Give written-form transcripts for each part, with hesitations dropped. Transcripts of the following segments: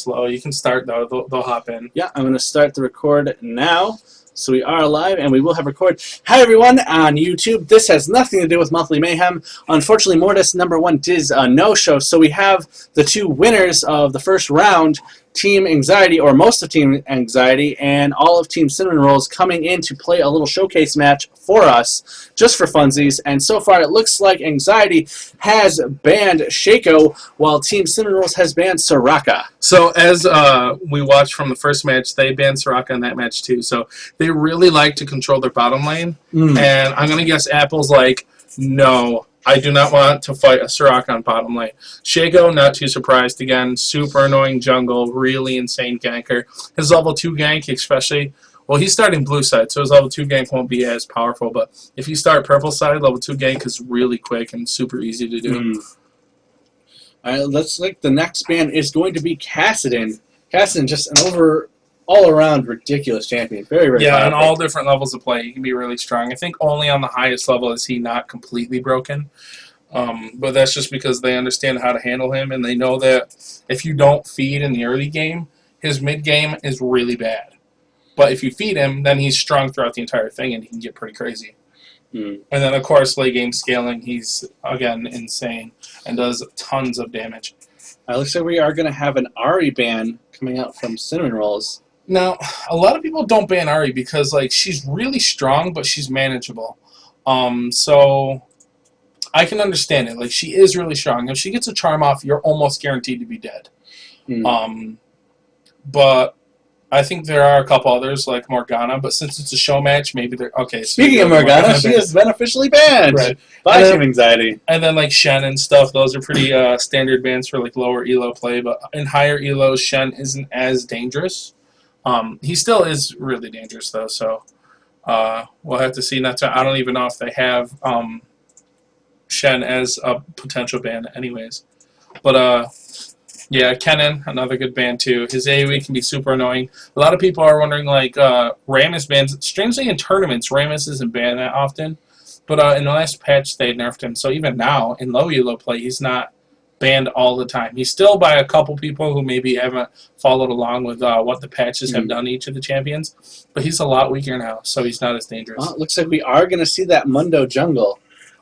slow. You can start, though. They'll hop in. Yeah, I'm going to start the record now. So we are live, and we will have record. Hi, everyone, on YouTube. This has nothing to do with Monthly Mayhem. Unfortunately, Mortis #1 did a no-show, so we have the two winners of the first round, Team Anxiety, or most of Team Anxiety, and all of Team Cinnamon Rolls coming in to play a little showcase match for us, just for funsies. And so far, it looks like Anxiety has banned Shaco, while Team Cinnamon Rolls has banned Soraka. So as we watched from the first match, they banned Soraka in that match too. So they really like to control their bottom lane. And I'm going to guess Apple's like, no, I do not want to fight a Soraka on bottom lane. Shaco, not too surprised. Again, super annoying jungle, really insane ganker. His level 2 gank, especially, well, he's starting blue side, so his level 2 gank won't be as powerful. But if you start purple side, level 2 gank is really quick and super easy to do. All right, looks like the next ban is going to be Kassadin. Kassadin, just an all-around ridiculous champion. Very, very powerful. On all different levels of play, he can be really strong. I think only on the highest level is he not completely broken. But that's just because they understand how to handle him, and they know that if you don't feed in the early game, his mid-game is really bad. But if you feed him, then he's strong throughout the entire thing, and he can get pretty crazy. And then, of course, late game scaling, he's, again, insane and does tons of damage. Looks like we are going to have an Ahri ban coming out from Cinnamon Rolls. Now, a lot of people don't ban Ahri because, like, she's really strong, but she's manageable. So I can understand it. Like, she is really strong. If she gets a charm off, you're almost guaranteed to be dead. But I think there are a couple others, like Morgana, but since it's a show match, maybe they're... Okay, Speaking of Morgana, she has been officially banned by Team Anxiety. And then, like, Shen and stuff, those are pretty standard bans for, like, lower elo play, but in higher elos, Shen isn't as dangerous. He still is really dangerous, though, so we'll have to see. I don't even know if they have Shen as a potential ban anyways. But, yeah, Kennen, another good ban, too. His AoE can be super annoying. A lot of people are wondering, like, Rammus bans. Strangely, in tournaments, Rammus isn't banned that often. But in the last patch, they nerfed him. So even now, in low elo play, he's not banned all the time. He's still by a couple people who maybe haven't followed along with what the patches have done to each of the champions. But he's a lot weaker now, so he's not as dangerous. Well, it looks like we are going to see that Mundo jungle.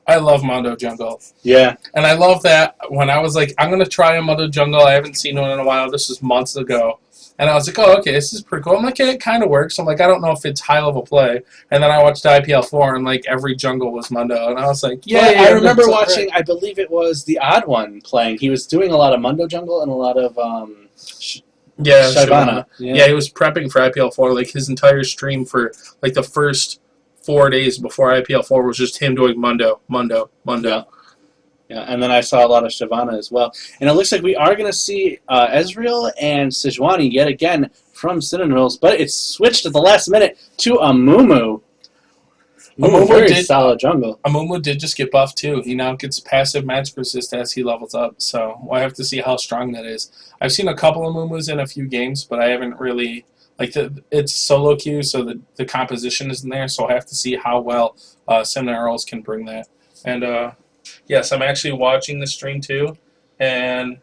I love Mondo Jungle. Yeah. And I love that when I was like, I'm going to try a Mondo Jungle. I haven't seen one in a while. This was months ago. And I was like, oh, okay, this is pretty cool. I'm like, it kind of works. I'm like, I don't know if it's high-level play. And then I watched IPL4, and, like, every jungle was Mundo. And I was like, yeah. Well, I remember watching, I believe it was the Odd One playing. He was doing a lot of Mundo Jungle and a lot of Shyvana. Yeah, he was prepping for IPL4. Like, his entire stream for, like, the first 4 days before IPL4 was just him doing Mundo. Yeah, and then I saw a lot of Shyvana as well. And it looks like we are going to see Ezreal and Sejuani yet again from Cinnamon Rolls, but it's switched at the last minute to Amumu. Very solid jungle. Amumu did just get buffed too. He now gets passive magic resist as he levels up, so we'll have to see how strong that is. I've seen a couple of Amumus in a few games, but I haven't really... Like, it's solo queue, so the composition isn't there, so I have to see how well Cinnamon Rolls can bring that. And, yes, I'm actually watching the stream, too. And,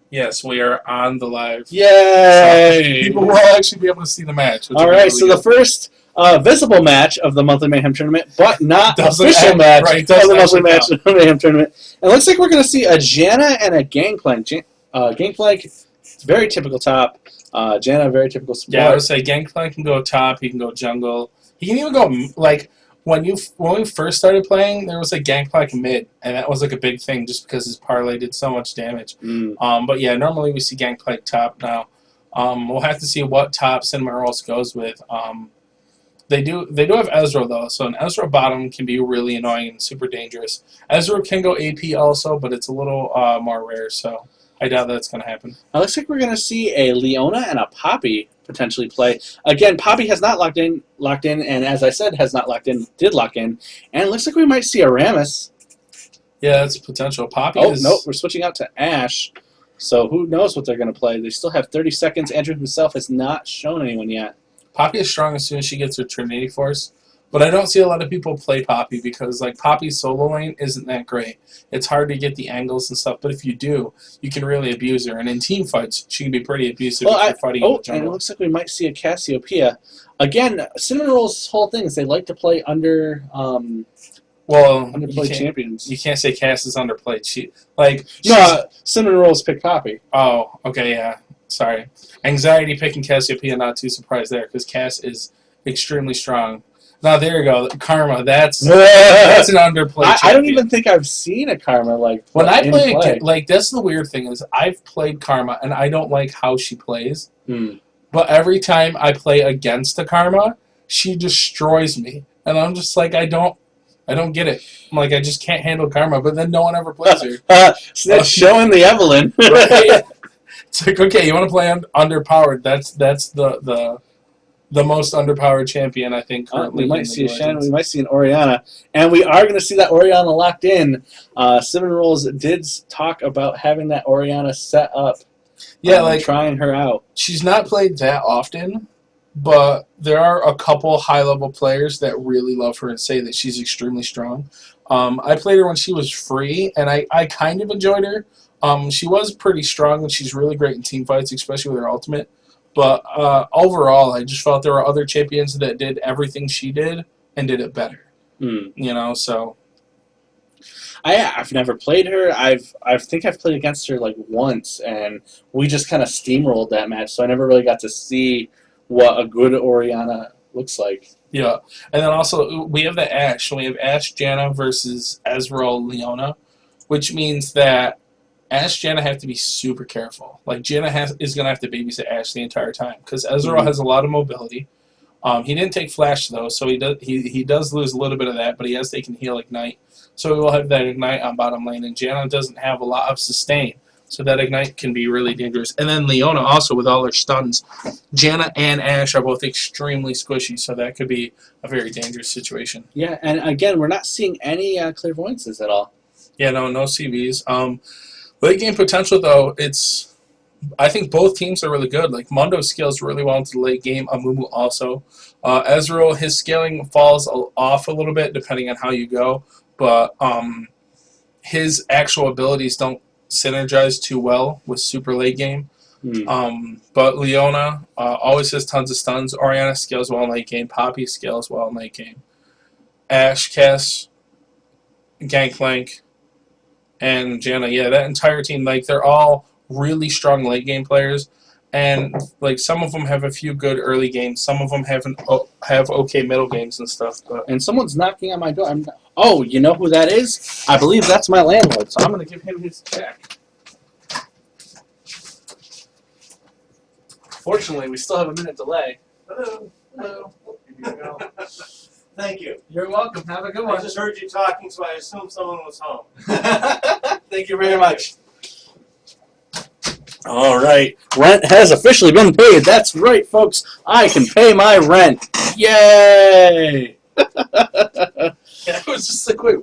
yes, we are on the live. Yay! So people will actually be able to see the match. All right, really so good. The first visible match of the Monthly Mayhem Tournament, but not official match of the Monthly Mayhem Tournament. It looks like we're going to see a Janna and a Gangplank. Gangplank, it's very typical top. Janna, very typical support. Yeah, I would say Gangplank can go top, he can go jungle. He can even go, like, when we first started playing, there was a Gangplank mid, and that was, like, a big thing just because his parlay did so much damage. But, yeah, normally we see Gangplank top now. We'll have to see what top Cinnamon Rolls goes with. They do have Ezreal, though, so an Ezreal bottom can be really annoying and super dangerous. Ezreal can go AP also, but it's a little more rare, so... I doubt that's going to happen. It looks like we're going to see a Leona and a Poppy potentially play. Again, Poppy has not locked in, and as I said, has not locked in, did lock in. And it looks like we might see a Rammus. Yeah, that's potential. Poppy is... nope, we're switching out to Ashe. So who knows what they're going to play. They still have 30 seconds. Andrew himself has not shown anyone yet. Poppy is strong as soon as she gets her Trinity Force. But I don't see a lot of people play Poppy because like Poppy's solo lane isn't that great. It's hard to get the angles and stuff, but if you do, you can really abuse her. And in team fights, she can be pretty abusive if you're fighting in the and it jungle. looks like we might see a Cassiopeia. Again, Cinnamon Roll's whole thing is they like to play under Well, underplayed champions. you can't say Cass is underplayed. Cinnamon Rolls pick Poppy. Oh, okay, yeah. Sorry. Anxiety picking Cassiopeia, not too surprised there because Cass is extremely strong. Now, there you go. Karma, that's an underplayed champion. I don't even think I've seen a Karma like when I play. Like, that's the weird thing is I've played Karma, and I don't like how she plays. But every time I play against a Karma, she destroys me. And I'm just like, I don't get it. I'm like, I just can't handle Karma, but then no one ever plays her. So that's showing the Evelyn. Right? It's like, okay, you want to play underpowered. That's the most underpowered champion, I think, currently. We might see a Shen, we might see an Orianna. And we are going to see that Orianna locked in. Cinnamon Rolls did talk about having that Orianna set up. Yeah, like trying her out. She's not played that often, but there are a couple high-level players that really love her and say that she's extremely strong. I played her when she was free, and I kind of enjoyed her. She was pretty strong, and she's really great in team fights, especially with her ultimate. But overall, I just felt there were other champions that did everything she did and did it better. You know, so... I've never played her. I think I've played against her like once, and we just kind of steamrolled that match, so I never really got to see what a good Orianna looks like. Yeah, and then also we have the Ashe. We have Ashe Janna versus Ezreal Leona, which means that Ashe Janna have to be super careful. Like Janna is going to have to babysit Ashe the entire time because Ezreal has a lot of mobility. He didn't take Flash though, so he does lose a little bit of that, but he has taken Heal Ignite. So we will have that Ignite on bottom lane, and Janna doesn't have a lot of sustain, so that Ignite can be really dangerous. And then Leona also with all her stuns. Janna and Ashe are both extremely squishy, so that could be a very dangerous situation. Yeah, and again, we're not seeing any clairvoyances at all. Yeah, no CVs. Late game potential though, I think both teams are really good. Like Mundo scales really well into the late game. Amumu also. Ezreal, his scaling falls off a little bit depending on how you go, but his actual abilities don't synergize too well with super late game. But Leona always has tons of stuns. Orianna scales well in late game. Poppy scales well in late game. Ashe, Cass, Gangplank, and Janna. Yeah, that entire team, like they're all really strong late game players, and like some of them have a few good early games. Some of them have okay middle games and stuff. But. And someone's knocking on my door. Oh, you know who that is? I believe that's my landlord. So I'm going to give him his check. Fortunately, we still have a minute delay. Hello. Hello. Here you go. Thank you. You're welcome. Have a good one. I just heard you talking, so I assumed someone was home. Thank you very much. All right. Rent has officially been paid. That's right, folks. I can pay my rent. Yay! It was just a quick.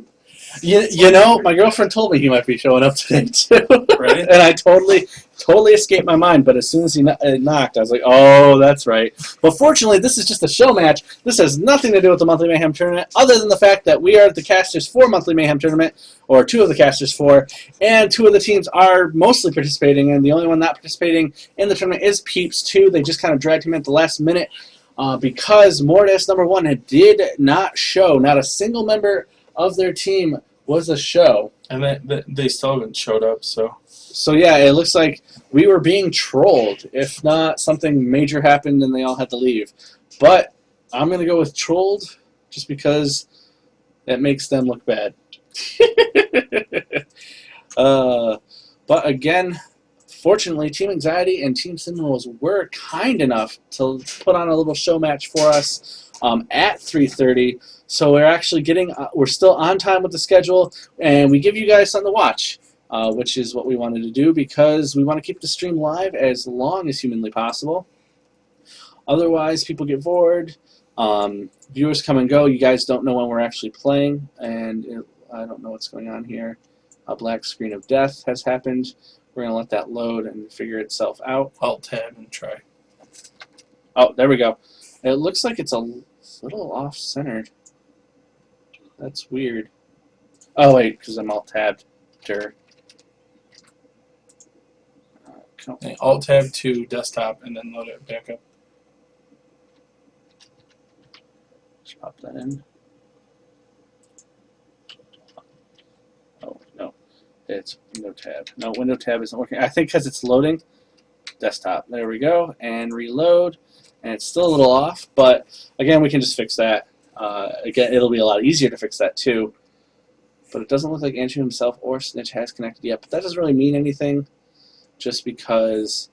You know, my girlfriend told me he might be showing up today, too. Right? And I totally escaped my mind, but as soon as he knocked, I was like, oh, that's right. But fortunately, this is just a show match. This has nothing to do with the Monthly Mayhem Tournament, other than the fact that we are the casters for Monthly Mayhem Tournament, or two of the casters for, and two of the teams are mostly participating, and the only one not participating in the tournament is Peeps 2. They just kind of dragged him in at the last minute because Mortis, number one, did not show. Not a single member of their team was a show. And they still haven't showed up, so... So yeah, it looks like we were being trolled. If not, something major happened and they all had to leave. But I'm going to go with trolled just because that makes them look bad. But again, fortunately, Team Anxiety and Team Sinnamon were kind enough to put on a little show match for us at 3:30. So we're actually we're still on time with the schedule, and we give you guys something to watch. Which is what we wanted to do because we want to keep the stream live as long as humanly possible. Otherwise, people get bored. Viewers come and go. You guys don't know when we're actually playing, and I don't know what's going on here. A black screen of death has happened. We're going to let that load and figure itself out. Alt-tab and try. Oh, there we go. It looks like it's a little off-centered. That's weird. Oh, wait, because I'm alt-tabbed. Sure. Okay, Alt-Tab to desktop and then load it back up. Just pop that in. Oh, no. It's window tab. No, window tab isn't working. I think because it's loading. Desktop. There we go. And reload. And it's still a little off, but again, we can just fix that. Again, it'll be a lot easier to fix that too. But it doesn't look like Andrew himself or Snitch has connected yet. But that doesn't really mean anything, just because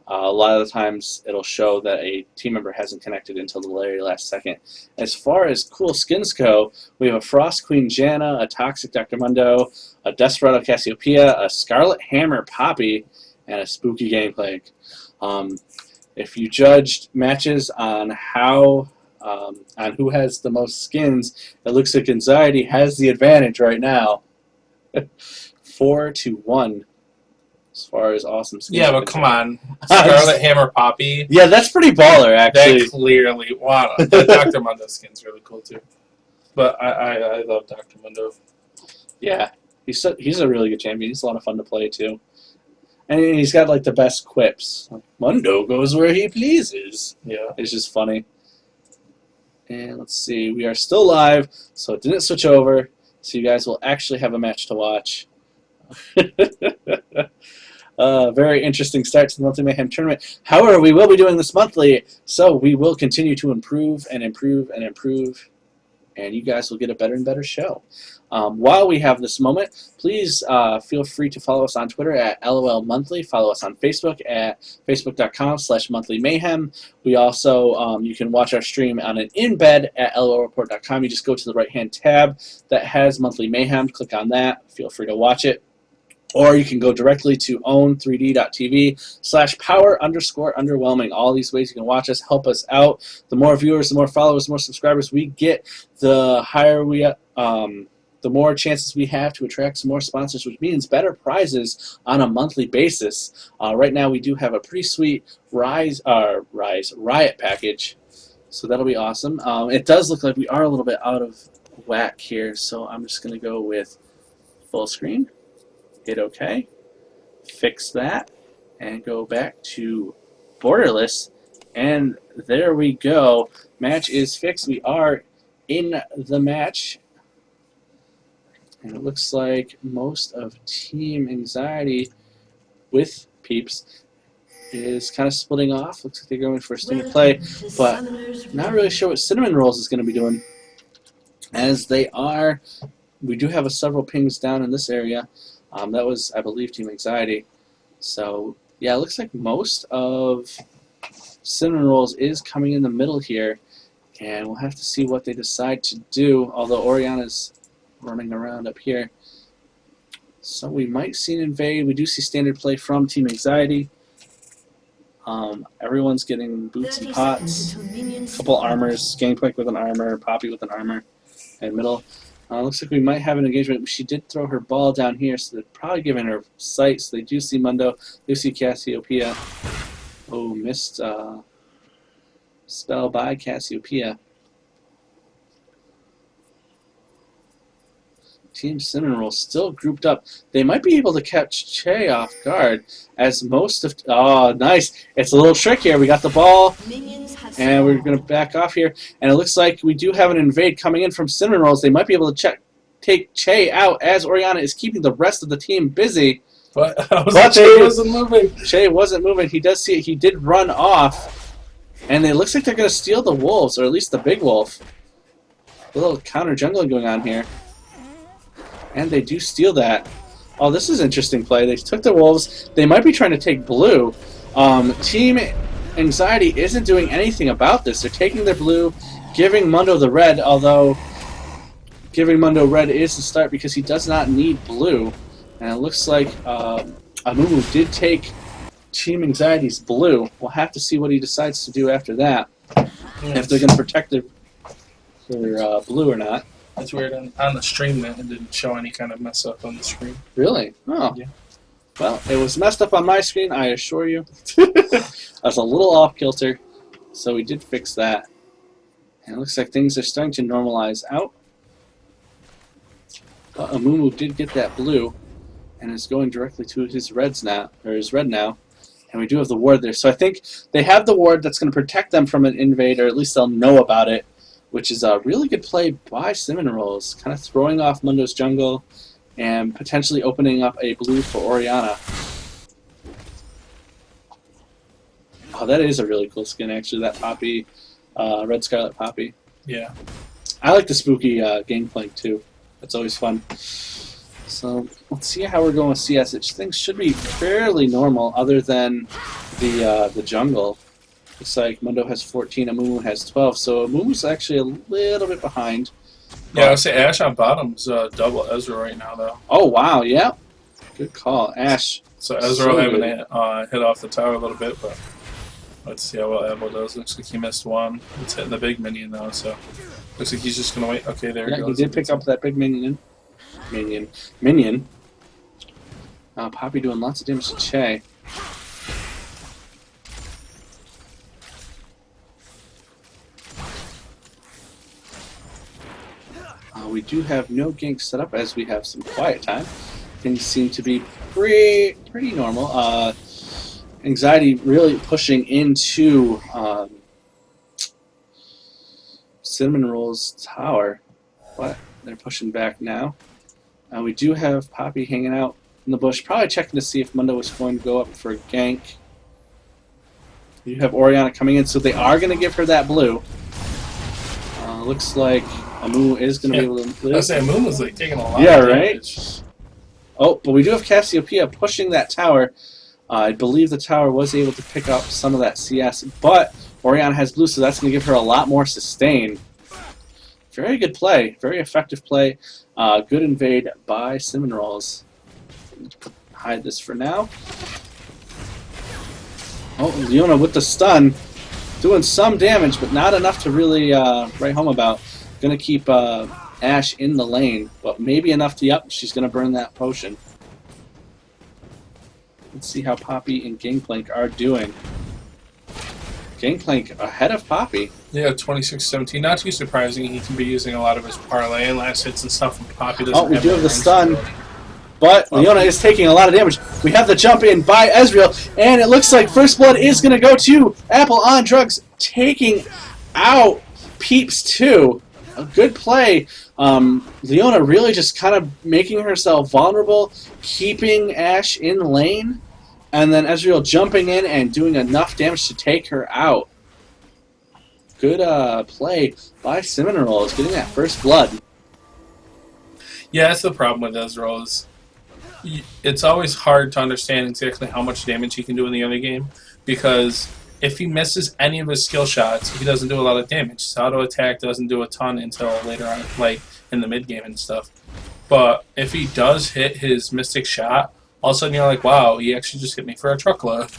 a lot of the times it'll show that a team member hasn't connected until the very last second. As far as cool skins go, we have a Frost Queen Janna, a Toxic Dr. Mundo, a Desperado Cassiopeia, a Scarlet Hammer Poppy, and a Spooky Gangplank. If you judged matches on how on who has the most skins, it looks like Anxiety has the advantage right now. 4-1 as far as awesome skins. Yeah, but come on. Scarlet Hammer Poppy. Yeah, that's pretty baller, actually. That clearly. Wow. The Dr. Mundo skin's really cool, too. But I love Dr. Mundo. Yeah, he's a really good champion. He's a lot of fun to play, too. And he's got, like, the best quips. Mundo goes where he pleases. Yeah. It's just funny. And let's see. We are still live, so it didn't switch over. So you guys will actually have a match to watch. Very interesting start to the Monthly Mayhem tournament. However, we will be doing this monthly, so we will continue to improve and improve and improve, and you guys will get a better and better show. While we have this moment, please feel free to follow us on Twitter at LOL Monthly. Follow us on Facebook at facebook.com/Monthly Mayhem. We also, you can watch our stream on an embed at lolreport.com. You just go to the right-hand tab that has Monthly Mayhem. Click on that. Feel free to watch it. Or you can go directly to own3d.tv/power_underwhelming. All these ways you can watch us, help us out. The more viewers, the more followers, the more subscribers we get, the higher we, the more chances we have to attract some more sponsors, which means better prizes on a monthly basis. Right now we do have a pretty sweet Riot package, so that'll be awesome. It does look like we are a little bit out of whack here, so I'm just going to go with full screen. Hit OK, fix that, and go back to borderless, and there we go. Match is fixed. We are in the match, and it looks like most of Team Anxiety with Peeps is kind of splitting off. Looks like they're going for a standard play, but not really sure what Cinnamon Rolls is going to be doing, as they are. We do have several pings down in this area. That was, I believe, Team Anxiety. So, yeah, it looks like most of Cinnamon Rolls is coming in the middle here. And we'll have to see what they decide to do, although Oriana's running around up here. So we might see an invade. We do see standard play from Team Anxiety. Everyone's getting boots and pots. A couple armors. Gangplank with an armor. Poppy with an armor. And middle. Looks like we might have an engagement. She did throw her ball down here, so they're probably giving her sight. So they do see Mundo. They do see Cassiopeia. Oh, missed spell by Cassiopeia. Team Cinnamon Roll still grouped up. They might be able to catch Che off guard, as most of... Oh, nice. It's a little trick here. We got the ball, and we're going to back off here. And it looks like we do have an invade coming in from Cinnamon Rolls. They might be able to take Che out, as Oriana is keeping the rest of the team busy. But Che wasn't moving. Che wasn't moving. He does see it. He did run off. And it looks like they're going to steal the wolves, or at least the big wolf. A little counter jungling going on here. And they do steal that. Oh, this is interesting play. They took the wolves. They might be trying to take blue. Team Anxiety isn't doing anything about this. They're taking their blue, giving Mundo the red, although giving Mundo red is the start because he does not need blue. And it looks like Amumu did take Team Anxiety's blue. We'll have to see what he decides to do after that. If they're going to protect their blue or not. That's weird. On the stream, that it didn't show any kind of mess up on the screen. Really? Oh. Yeah. Well, it was messed up on my screen, I assure you. I was a little off kilter, so we did fix that. And it looks like things are starting to normalize out. But Amumu did get that blue, and is going directly to his reds now, or his red now. And we do have the ward there, so I think they have the ward that's going to protect them from an invade, or at least they'll know about it, which is a really good play by Sinnamon, kind of throwing off Mundo's jungle and potentially opening up a blue for Orianna. Oh, that is a really cool skin, actually, that Poppy, Red Scarlet Poppy. Yeah. I like the spooky Gangplank, too. That's always fun. So let's see how we're going with CS. Things should be fairly normal, other than the jungle. Looks like Mundo has 14, Amumu has 12, so Amumu's actually a little bit behind. Yeah, I would say Ash on bottom's double Ezra right now, though. Oh, wow, yeah. Good call. Ash. So Ezra having hit off the tower a little bit, but let's see how well Abel does. Looks like he missed one. It's hitting the big minion, though, so looks like he's just going to wait. Okay, there he goes. He did pick up that big minion. Minion. Poppy doing lots of damage to Che. We do have no gank set up as we have some quiet time. Things seem to be pretty normal. Anxiety really pushing into Cinnamon Roll's tower, but they're pushing back now. We do have Poppy hanging out in the bush, probably checking to see if Mundo was going to go up for a gank. You have Orianna coming in, so they are going to give her that blue. Looks like Amu is going to be able to live. I say Amu was like taking a lot. Yeah, of right. damage. Oh, but we do have Cassiopeia pushing that tower. I believe the tower was able to pick up some of that CS, but Orianna has blue, so that's going to give her a lot more sustain. Very good play. Very effective play. Good invade by Cinnamon Rolls. Hide this for now. Oh, Leona with the stun. Doing some damage, but not enough to really write home about. Going to keep Ash in the lane, but maybe enough to, yep, she's going to burn that potion. Let's see how Poppy and Gangplank are doing. Gangplank ahead of Poppy. Yeah, 26-17. Not too surprising. He can be using a lot of his parlay and last hits and stuff when Poppy doesn't We have do have the range stun. ability. But Leona is taking a lot of damage. We have the jump in by Ezreal, and it looks like First Blood is going to go to Apple on Drugs, taking out Peeps too. A good play. Leona really just kind of making herself vulnerable, keeping Ash in lane, and then Ezreal jumping in and doing enough damage to take her out. Good play by Cinnamon Rolls, getting that First Blood. Yeah, that's the problem with Ezreal is it's always hard to understand exactly how much damage he can do in the early game, because if he misses any of his skill shots, he doesn't do a lot of damage. His auto attack doesn't do a ton until later on, like in the mid game and stuff. But if he does hit his mystic shot, all of a sudden you're like, wow, he actually just hit me for a truckload.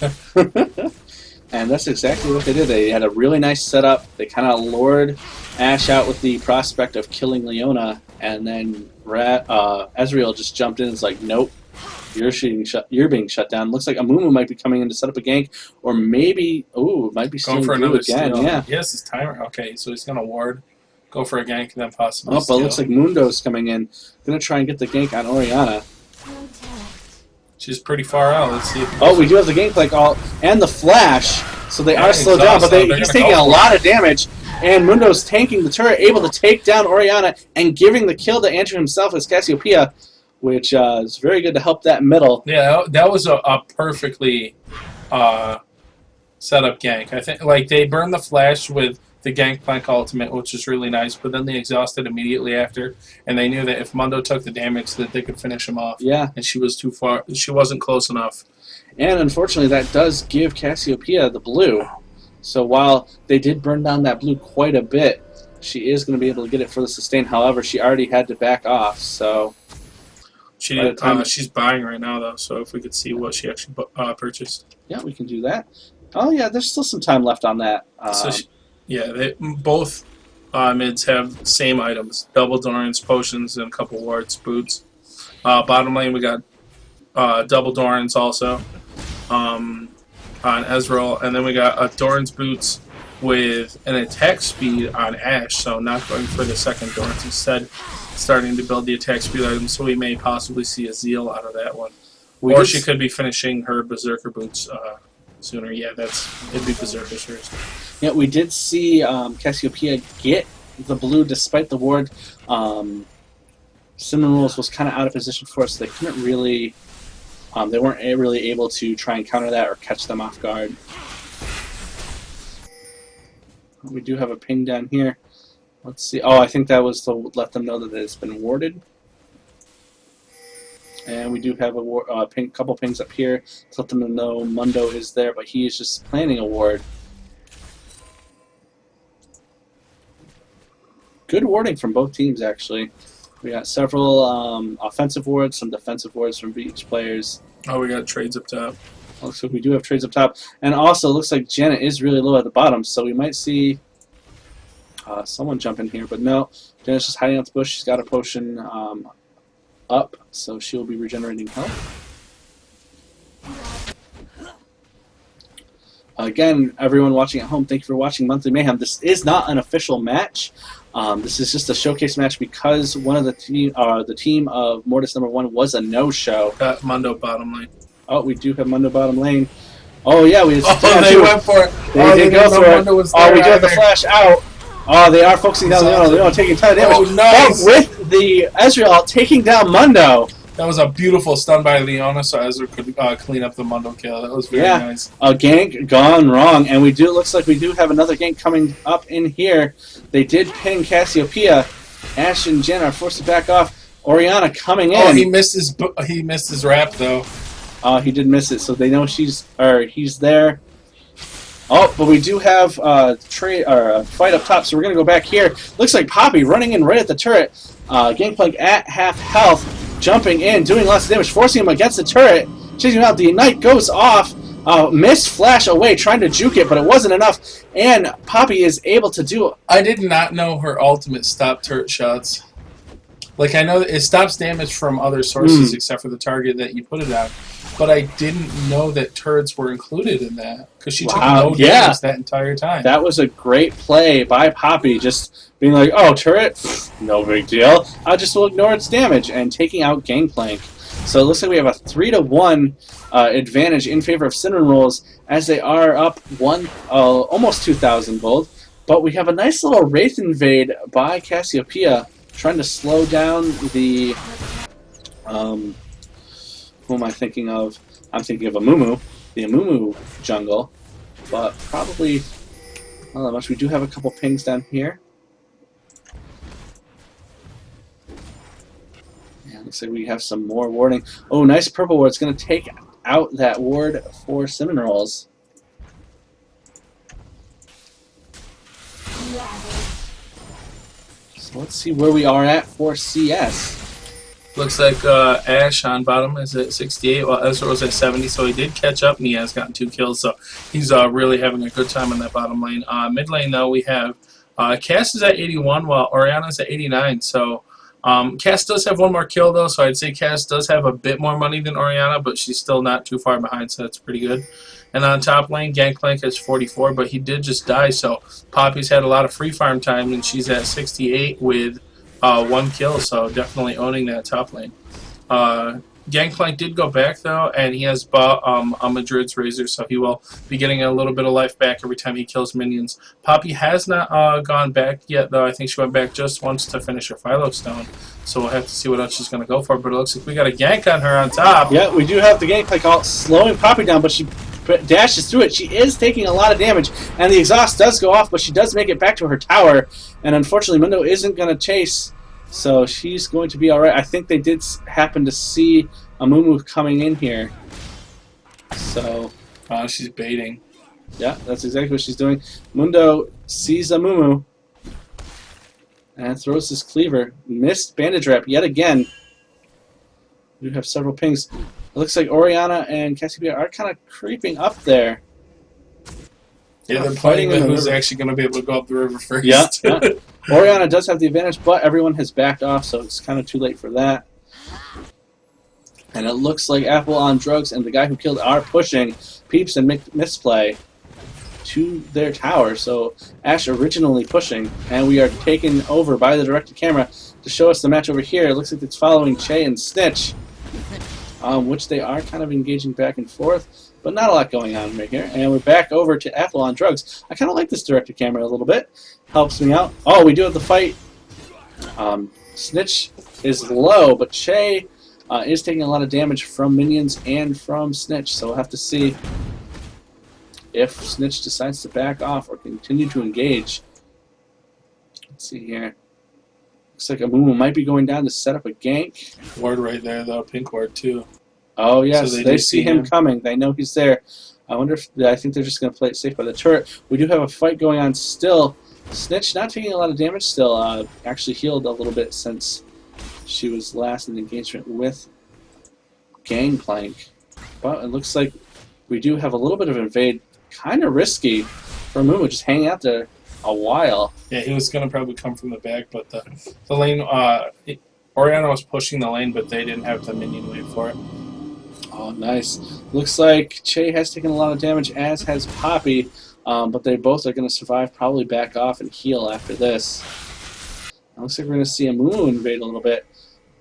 And that's exactly what they did. They had a really nice setup. They kind of lured Ash out with the prospect of killing Leona, and then Ezreal just jumped in and was like, nope, you're being shut down. Looks like Amumu might be coming in to set up a gank, or maybe, might be Going stealing for blue another again. steal. Yeah. Yes, his timer. Okay, so he's going to ward, go for a gank, and then possibly Oh, but steal. it looks like Mundo's coming in. Going to try and get the gank on Orianna. She's pretty far out. Let's see. Oh, we do have the gank and the flash, so they Yeah, are slowed down, but exhausted. They're he's gonna taking go a for lot of damage, and Mundo's tanking the turret, able to take down Orianna and giving the kill to Andrew himself as Cassiopeia, which is very good to help that middle. Yeah, that was a perfectly set up gank. I think like they burned the flash with the Gangplank ultimate, which is really nice, but then they exhausted immediately after, and they knew that if Mundo took the damage that they could finish him off. Yeah. And she was too far. She wasn't close enough. And unfortunately, that does give Cassiopeia the blue. So while they did burn down that blue quite a bit, she is going to be able to get it for the sustain. However, she already had to back off, so... She's buying right now, though, so if we could see what she actually purchased. Yeah, we can do that. Oh, yeah, there's still some time left on that. Both mids have same items. Double Dorans, potions, and a couple wards, boots. Bottom lane, we got double Dorans also on Ezreal, and then we got Doran's boots with an attack speed on Ashe, so not going for the second Dorans. Instead, starting to build the attack speed item, so we may possibly see a Zeal out of that one. We Or did she s- could be finishing her Berserker boots sooner. Yeah, it'd be Berserker first. Yeah, we did see Cassiopeia get the blue despite the ward. Cinnamon Rolls was kind of out of position for us, so they couldn't really. They weren't really able to try and counter that or catch them off guard. We do have a ping down here. Let's see. Oh, I think that was to let them know that it's been warded. And we do have a couple pings up here to let them know Mundo is there, but he is just planning a ward. Good warding from both teams, actually. We got several offensive wards, some defensive wards from each players. Oh, we got trades up top. Looks like we do have trades up top. And also, looks like Janet is really low at the bottom, so we might see someone jump in here. But no, Janet's just hiding out the bush. She's got a potion up, so she'll be regenerating health. Again, everyone watching at home, thank you for watching Monthly Mayhem. This is not an official match. This is just a showcase match because one of the team of Mortis #1 was a no-show. Got Mundo bottom lane. Oh, we do have Mundo bottom lane. Oh yeah, we. They went for it. They did go for it. Oh, we do have the either. flash out. Oh, they are focusing down the middle. They're not taking a ton of damage. Oh, nice. But with the Ezreal taking down Mundo. That was a beautiful stun by Leona, so Ezra could clean up the Mundo kill. That was very nice. A gank gone wrong, and looks like we do have another gank coming up in here. They did ping Cassiopeia. Ash and Jen are forced to back off. Orianna coming in. Oh, he missed his wrap though. He did miss it, so they know he's there. Oh, but we do have a fight up top, so we're gonna go back here. Looks like Poppy running in right at the turret. Gangplank at half health, jumping in, doing lots of damage, forcing him against the turret, chasing him out. The Ignite goes off. Missed flash away, trying to juke it, but it wasn't enough. And Poppy is able to do. I did not know her ultimate stop turret shots. Like, I know that it stops damage from other sources except for the target that you put it on. But I didn't know that turrets were included in that. Because she took no damage that entire time. That was a great play by Poppy, just being like, oh, turret? No big deal. I just will ignore its damage, and taking out Gangplank. So it looks like we have a 3-1 advantage in favor of Cinnamon Rolls, as they are up almost 2,000 gold. But we have a nice little Wraith invade by Cassiopeia, trying to slow down the... who am I thinking of? I'm thinking of Amumu, the Amumu jungle. But probably not that much. We do have a couple pings down here. Yeah, looks like we have some more warding. Oh, nice purple ward. It's going to take out that ward for Cinnamon Rolls. So let's see where we are at for CS. Looks like Ash on bottom is at 68, while Ezra was at 70, so he did catch up, and he has gotten 2 kills, so he's really having a good time in that bottom lane. Mid lane, though, we have Cass is at 81, while Orianna's at 89, so Cass does have one more kill, though, so I'd say Cass does have a bit more money than Orianna, but she's still not too far behind, so that's pretty good. And on top lane, Gangplank has 44, but he did just die, so Poppy's had a lot of free farm time, and she's at 68 with 1 kill, so definitely owning that top lane. Gangplank did go back, though, and he has bought a Madrid's Razor, so he will be getting a little bit of life back every time he kills minions. Poppy has not gone back yet, though. I think she went back just once to finish her Philo Stone, so we'll have to see what else she's going to go for, but it looks like we got a gank on her on top. Yeah, we do have the Gangplank out, slowing Poppy down, but she dashes through it. She is taking a lot of damage, and the exhaust does go off, but she does make it back to her tower, and unfortunately Mundo isn't going to chase, so she's going to be alright. I think they did happen to see Amumu coming in here, so... she's baiting. Yeah, that's exactly what she's doing. Mundo sees Amumu, and throws his cleaver. Missed bandage wrap yet again. We do have several pings. It looks like Orianna and Cassiopeia are kind of creeping up there. Yeah, they're playing who's actually going to be able to go up the river first. Yeah, yeah. Orianna does have the advantage, but everyone has backed off, so it's kind of too late for that. And it looks like Apple on drugs and the guy who killed are pushing. Peeps and misplay. to their tower. So Ash originally pushing, and we are taken over by the directed camera to show us the match over here. It looks like it's following Che and Snitch, which they are kind of engaging back and forth, but not a lot going on right here. And we're back over to Apple on Drugs. I kind of like this directed camera a little bit. Helps me out. Oh, we do have the fight. Snitch is low, but Che is taking a lot of damage from minions and from Snitch, so we'll have to see if Snitch decides to back off or continue to engage. Let's see here. Looks like Amumu might be going down to set up a gank. Ward right there, though. Pink ward, too. Oh, yes, So they do see him coming. They know he's there. I wonder if... I think they're just going to play it safe by the turret. We do have a fight going on still. Snitch not taking a lot of damage still. Actually healed a little bit since she was last in the engagement with Gangplank. But it looks like we do have a little bit of invade. Kind of risky for Mumu, just hanging out there a while. Yeah, he was going to probably come from the back, but the lane... Oriana was pushing the lane, but they didn't have the minion wave for it. Oh, nice. Looks like Che has taken a lot of damage, as has Poppy. But they both are going to survive, probably back off and heal after this. It looks like we're going to see Amumu invade a little bit.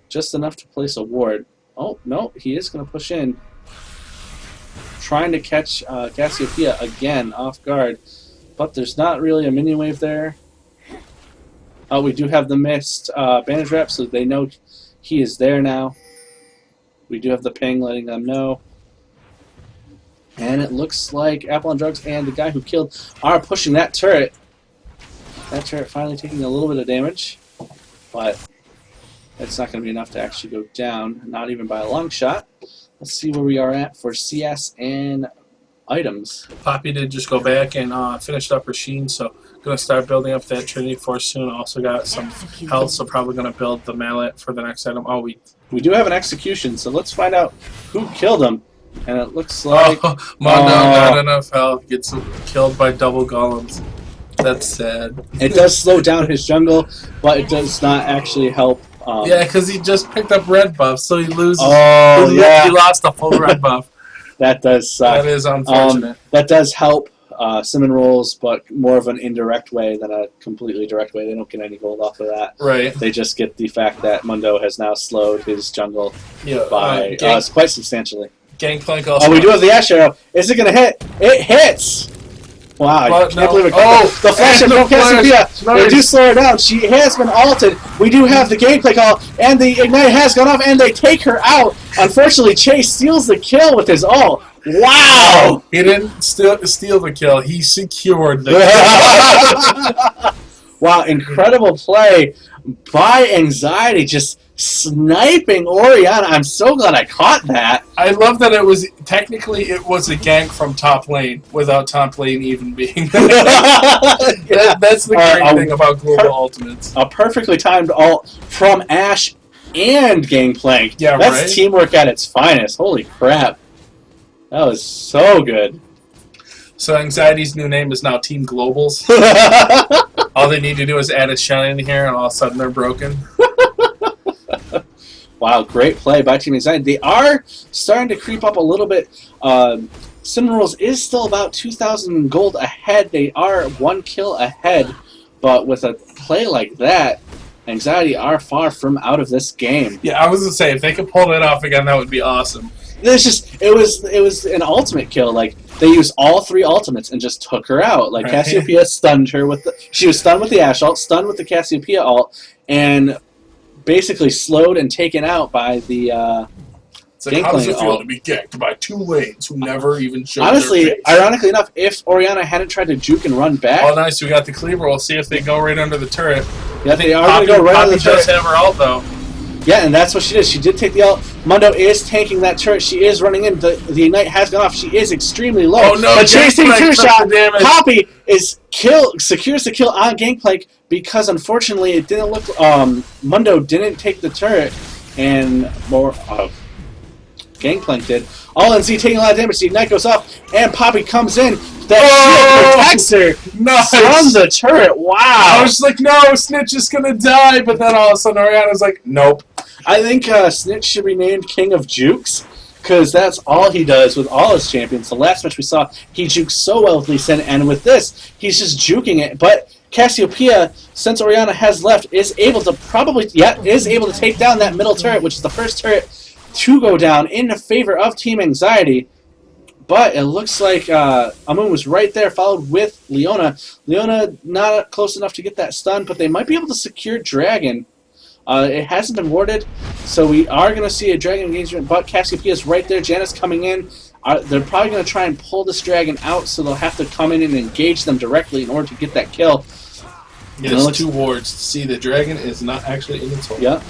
Just enough to place a ward. Oh, no, he is going to push in. Trying to catch Cassiopeia again off guard. But there's not really a minion wave there. Oh, we do have the missed bandage wrap, so they know he is there now. We do have the ping letting them know. And it looks like Apple on Drugs and the guy who killed are pushing that turret. That turret finally taking a little bit of damage. But it's not going to be enough to actually go down. Not even by a long shot. Let's see where we are at for CS and items. Poppy did just go back and finished up her Sheen, so going to start building up that Trinity Force soon. Also got some health, so probably going to build the mallet for the next item. Oh, we do have an execution, so let's find out who killed him. And it looks like... Mondo, not enough health. Gets killed by double golems. That's sad. It does slow down his jungle, but it does not actually help. Yeah, because he just picked up red buff, so he loses. Oh, yeah. He lost a full red buff. That does suck. That is unfortunate. That does help Sinnamon rolls, but more of an indirect way than a completely direct way. They don't get any gold off of that. Right. They just get the fact that Mundo has now slowed his jungle by quite substantially. Gangplank also. Oh, we do have the Ash Arrow. Is it going to hit? It hits! Wow, I can't believe it. The flash of Cassiopeia. They do slow her down. She has been ulted. We do have the gameplay call, and the Ignite has gone off, and they take her out. Unfortunately, Chase steals the kill with his ult. Wow! He didn't steal the kill. He secured the kill. Wow, incredible play by Anxiety, just sniping Oriana. I'm so glad I caught that. I love that it was a gank from top lane without top lane even being there. That's the great thing about global ultimates. A perfectly timed ult from Ashe and Gangplank. Yeah, that's right? Teamwork at its finest. Holy crap. That was so good. So Anxiety's new name is now Team Globals. All they need to do is add a shine in here, and all of a sudden they're broken. Wow, great play by Team Anxiety. They are starting to creep up a little bit. Cinnamon Rolls is still about 2,000 gold ahead. They are 1 kill ahead, but with a play like that, Anxiety are far from out of this game. Yeah, I was going to say, if they could pull that off again, that would be awesome. It was an ultimate kill. Like, they used all 3 ultimates and just took her out. Like, right. Cassiopeia stunned her with she was stunned with the Ashe ult, stunned with the Cassiopeia ult, and basically slowed and taken out by the it's like, how does it feel to be ganked by 2 lanes who never even showed honestly, their face? Ironically enough, if Oriana hadn't tried to juke and run back... Oh, nice. We got the cleaver. We'll see if they go right under the turret. Yeah, they are going to go right under the turret. Does have her ult, though. Yeah, and that's what she did. She did take the ult. Mundo is tanking that turret. She is running in. The Ignite has gone off. She is extremely low. Oh, no. But Chase takes a shot. Damage. Poppy secures the kill on Gangplank because, unfortunately, it didn't look... Mundo didn't take the turret, and more... Gangplank did. All NC taking a lot of damage. The Ignite goes off, and Poppy comes in. That shield protects her nice. from the turret. Wow. I was like, no, Snitch is going to die. But then all of a sudden, Oriana's like, nope. I think Snitch should be named King of Jukes because that's all he does with all his champions. The last match we saw, he juked so well with Lee Sin, and with this, he's just juking it. But Cassiopeia, since Oriana has left, is able to take down that middle turret, which is the first turret to go down in favor of Team Anxiety. But it looks like Amun was right there, followed with Leona. Leona not close enough to get that stun, but they might be able to secure Dragon. It hasn't been warded, so we are going to see a Dragon engagement, but Cassiopeia is right there. Janet's coming in. They're probably going to try and pull this Dragon out, so they'll have to come in and engage them directly in order to get that kill. Yes, 2 wards. See, the Dragon is not actually in its hole. Yeah.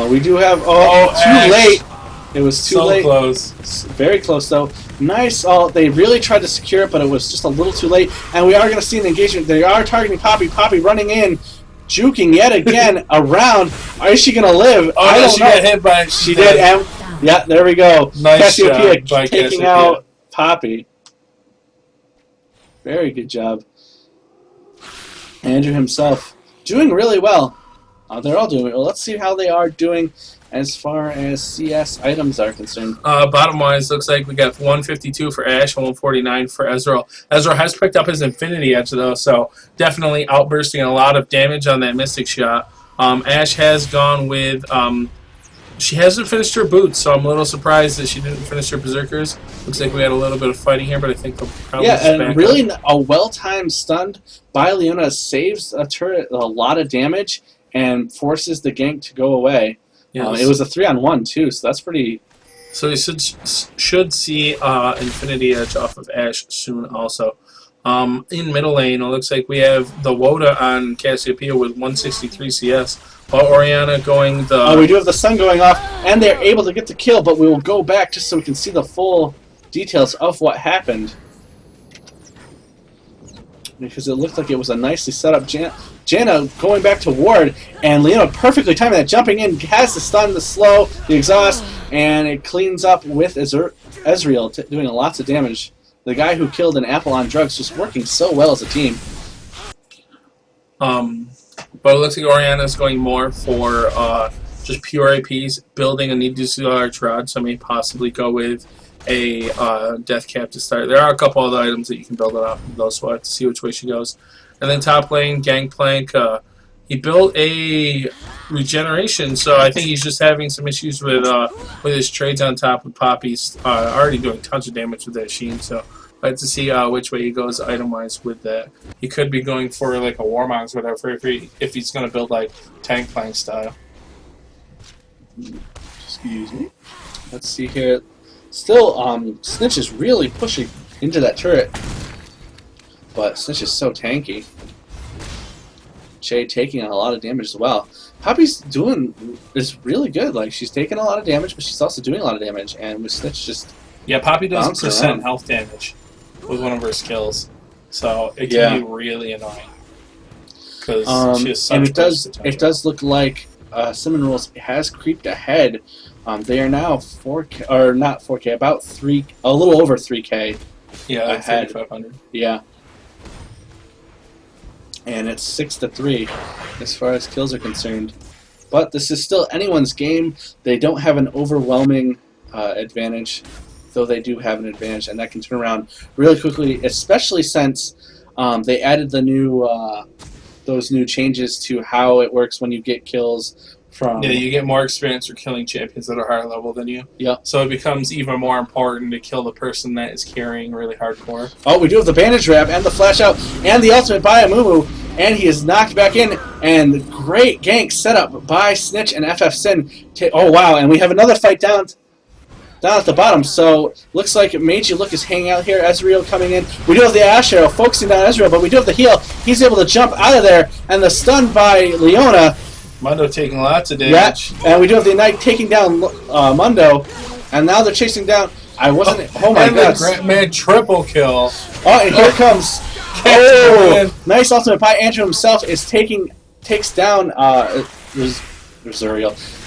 We do have... too late! It was too late. So close. Very close, though. Nice. They really tried to secure it, but it was just a little too late. And we are going to see an engagement. They are targeting Poppy. Poppy running in, juking yet again around. Is she going to live? I don't know. Got hit by... She did. And, yeah, there we go. Nice Cassiopeia job by taking Cassiopeia. out Poppy. Very good job. Andrew himself doing really well. They're all doing well. Let's see how they are doing as far as CS items are concerned. Bottom wise, looks like we got 152 for Ashe and 149 for Ezreal. Ezreal has picked up his Infinity Edge, though, so definitely outbursting a lot of damage on that Mystic Shot. Ashe has gone with... she hasn't finished her boots, so I'm a little surprised that she didn't finish her Berserkers. Looks like we had a little bit of fighting here, but I think they'll probably and really a well-timed stun by Leona saves a turret a lot of damage and forces the gank to go away. Yes. It was a 3-on-1 too, so that's pretty... So we should see Infinity Edge off of Ashe soon also. In middle lane, it looks like we have the Woda on Cassiopeia with 163 CS, while Oriana going the... we do have the sun going off, and they're able to get the kill, but we will go back just so we can see the full details of what happened. Because it looked like it was a nicely set up Janna going back to ward, and Leona perfectly timing that, jumping in, has the stun, the slow, the exhaust, and it cleans up with Ezreal, doing lots of damage. The guy who killed an apple on drugs, just working so well as a team. But it looks like Oriana is going more for just pure APs, building a need to see large rod, so may possibly go with a death cap to start. There are a couple other items that you can build it off of, though, so we'll have to see which way she goes. And then top lane, Gangplank, he built a regeneration, so I think he's just having some issues with his trades on top with Poppy's already doing tons of damage with that Sheen, so I'd like to see which way he goes item-wise with that. He could be going for like a Warmogs or whatever if he's going to build like Tank Plank style. Excuse me. Let's see here. Still, Snitch is really pushing into that turret. But Snitch is so tanky. Shay taking a lot of damage as well. Poppy's is really good. Like, she's taking a lot of damage, but she's also doing a lot of damage. And with Snitch just... Yeah, Poppy does bouncing around. health damage with one of her skills. So it can be really annoying. Because she has such and it does look like Sinnamon Rules has creeped ahead. They are now 4K, or not 4K, about a little over 3K. Yeah, like ahead. 3,500. Yeah. And it's 6-3 as far as kills are concerned. But this is still anyone's game. They don't have an overwhelming advantage, though they do have an advantage, and that can turn around really quickly, especially since they added the new those new changes to how it works when you get kills from... Yeah, you get more experience for killing champions that are higher level than you. Yep. So it becomes even more important to kill the person that is carrying really hardcore. Oh, we do have the bandage wrap and the flash out and the ultimate by Amumu, and he is knocked back in, and great gank set up by Snitch and FF Sin. Oh, wow, and we have another fight down at the bottom, so looks like Meiji Look is hanging out here. Ezreal coming in. We do have the Ash Arrow focusing on Ezreal, but we do have the heal. He's able to jump out of there, and the stun by Leona. Mundo taking lots of damage. Yeah, and we do have the Ignite taking down Mundo, and now they're chasing down... Oh my god. And the triple kill. Oh, and here comes... Oh, nice ultimate by Andrew himself takes down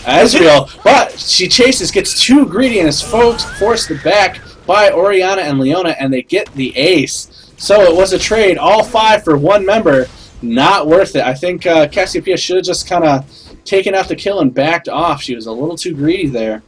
Ezreal, but she chases, gets too greedy, and is forced back by Oriana and Leona, and they get the ace. So it was a trade, all 5 for 1 member. Not worth it. I think Cassiopeia should have just kind of taken out the kill and backed off. She was a little too greedy there.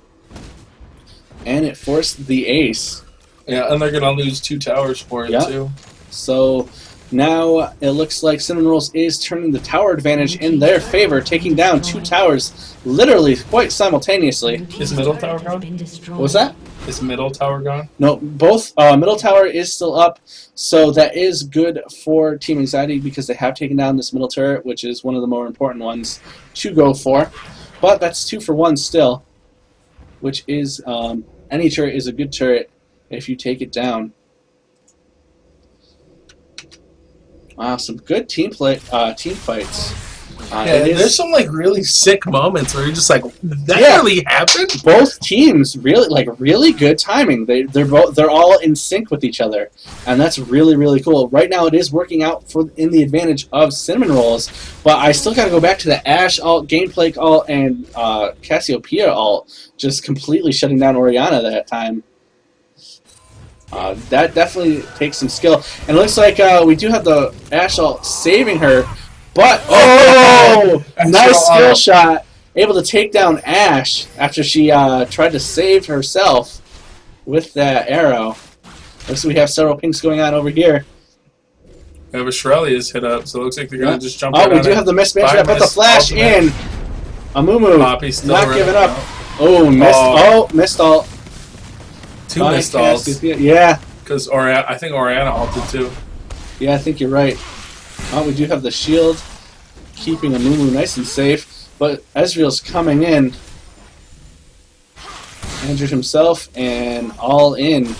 And it forced the ace. Yeah, and they're gonna lose 2 towers for it too. So now it looks like Cinnamon Rolls is turning the tower advantage in their favor, taking down 2 towers literally quite simultaneously. Is middle tower gone? What was that? Is middle tower gone? No, both middle tower is still up, so that is good for Team Anxiety because they have taken down this middle turret, which is one of the more important ones to go for. But that's 2 for 1 still, which is any turret is a good turret if you take it down. Wow, some good team fights. There's some like really sick moments where you're just like, that really happened? Both teams really good timing. They're all in sync with each other, and that's really cool. Right now, it is working out in the advantage of Cinnamon Rolls, but I still got to go back to the Ashe ult, Gameplay ult, and Cassiopeia ult, just completely shutting down Oriana that time. That definitely takes some skill, and it looks like we do have the Ashe ult saving her. But, nice skill shot. Able to take down Ashe after she tried to save herself with that arrow. Looks like we have several pings going on over here. We have a Shirley's hit up, so it looks like they're going to just jump right we do have the miss match. Put the flash in. Amumu not giving up. Missed ult. 2 missed ults. Yeah. Because I think Oriana ulted too. Yeah, I think you're right. We do have the shield, keeping Amumu nice and safe, but Ezreal's coming in. Andrew himself and all in,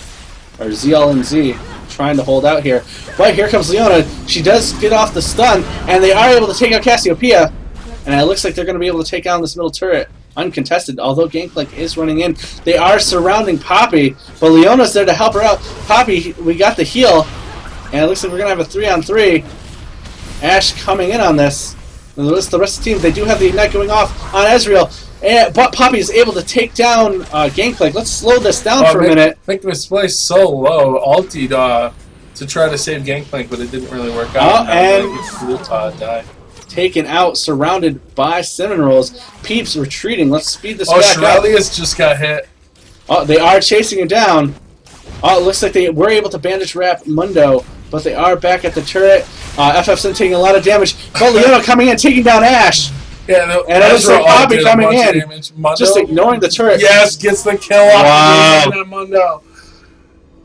or Z, trying to hold out here. But here comes Leona. She does get off the stun, and they are able to take out Cassiopeia. And it looks like they're going to be able to take down this middle turret uncontested, although Gangplank is running in. They are surrounding Poppy, but Leona's there to help her out. Poppy, we got the heal, and it looks like we're going to have a 3-on-3. Ashe coming in on this. And the rest of the team, they do have the Ignite going off on Ezreal. But Poppy is able to take down Gangplank. Let's slow this down for a minute. I think this place so low, ultied to try to save Gangplank, but it didn't really work out. And died. Taken out, surrounded by Cinnamon Rolls. Peeps retreating. Let's speed this back up. Shirley's just got hit. They are chasing him down. It looks like they were able to bandage wrap Mundo, but they are back at the turret. FF's taking a lot of damage. But Leona coming in, taking down Ashe. Yeah, and it looks like Poppy coming in, just ignoring the turret. Yes, gets the kill off Mundo.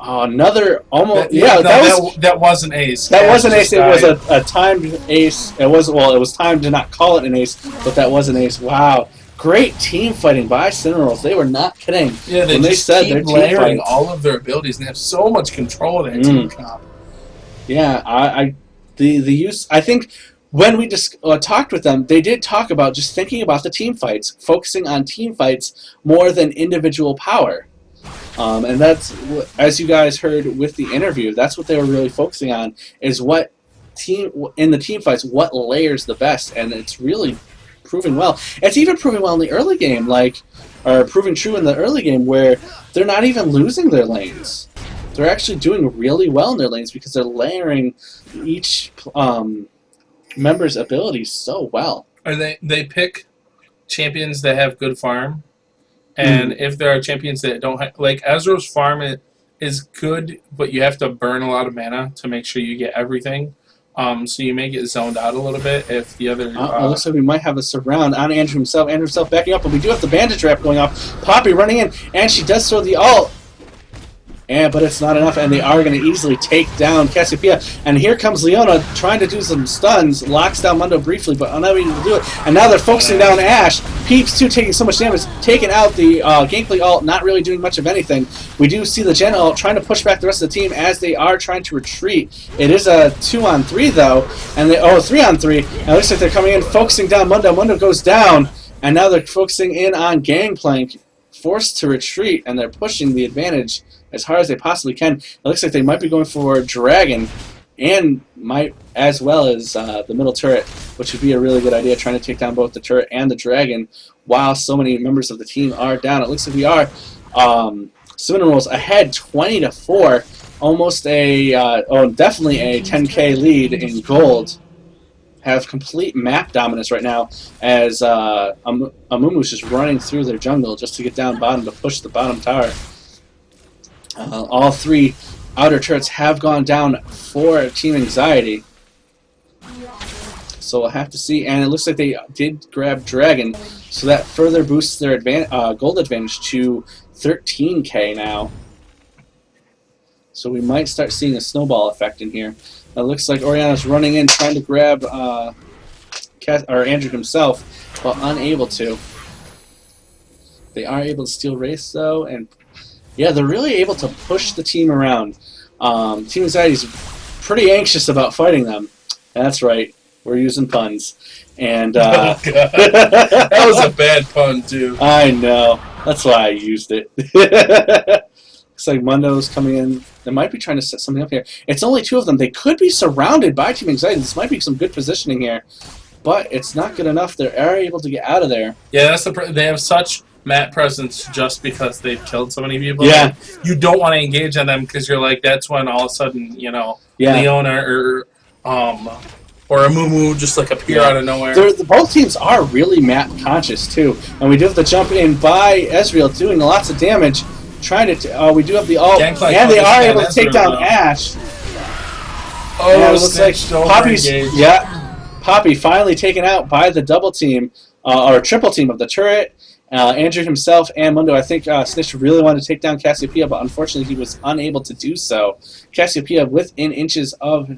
Another almost that was an ace. That was an ace. It was a timed ace. It was timed to not call it an ace, but that was an ace. Wow. Great team fighting by Cinnamon Rolls. They were not kidding. Yeah, they said keep layering all of their abilities, and they have so much control of their team comp. Yeah, the use. I think when we just talked with them, they did talk about just thinking about the team fights, focusing on team fights more than individual power. And that's, as you guys heard with the interview, that's what they were really focusing on, is what in the team fights, what layers the best, and it's really proving well. It's even proving well in the early game, or proving true in the early game, where they're not even losing their lanes. They're actually doing really well in their lanes because they're layering each member's abilities so well. Or they pick champions that have good farm, and if there are champions that don't have, like Ezreal's farm is good, but you have to burn a lot of mana to make sure you get everything. So you may get zoned out a little bit if the other... looks like we might have a surround on Andrew himself. Andrew himself backing up, but we do have the bandage wrap going off. Poppy running in, and she does throw the ult. But it's not enough, and they are going to easily take down Cassiopeia. And here comes Leona trying to do some stuns, locks down Mundo briefly, but unable to do it. And now they're focusing down Ashe. Peeps, too, taking so much damage, taking out the Gameplay ult, not really doing much of anything. We do see the Gen ult trying to push back the rest of the team as they are trying to retreat. It is a 2-on-3, though, and 3-on-3. And it looks like they're coming in, focusing down Mundo. Mundo goes down, and now they're focusing in on Gangplank, forced to retreat, and they're pushing the advantage as hard as they possibly can. It looks like they might be going for Dragon, and might as well as the middle turret, which would be a really good idea, trying to take down both the turret and the Dragon while so many members of the team are down. It looks like we are Cinnamon Rolls ahead 20-4, almost definitely a 10K lead in gold. Have complete map dominance right now as Amumu's just running through their jungle just to get down bottom to push the bottom tower. All three outer turrets have gone down for Team Anxiety. So we'll have to see. And it looks like they did grab Dragon, so that further boosts their gold advantage to 13k now. So we might start seeing a snowball effect in here. It looks like Oriana's running in, trying to grab Andrew himself, but unable to. They are able to steal Wraith, though, and yeah, they're really able to push the team around. Team Anxiety's pretty anxious about fighting them. That's right, we're using puns. And Oh, God. That was a bad pun, too. I know. That's why I used it. Looks like Mundo's coming in. They might be trying to set something up here. It's only two of them. They could be surrounded by Team Anxiety. This might be some good positioning here. But it's not good enough. They are able to get out of there. Yeah, that's they have such map presence just because they've killed so many people. Yeah. Like, you don't want to engage on them because you're like, that's when all of a sudden, you know, Yeah. Leona or a Mumu just like appear out of nowhere. Both teams are really map conscious too, and we do have the jump in by Ezreal doing lots of damage. Trying to, we do have the ult, Gangplank and they are able to Ezreal, take down though. Ash. Oh, And it looks like snitched over Poppy's, engaged. Poppy finally taken out by the double team or triple team of the turret. Andrew himself and Mundo. I think Snitch really wanted to take down Cassiopeia, but unfortunately he was unable to do so. Cassiopeia within inches of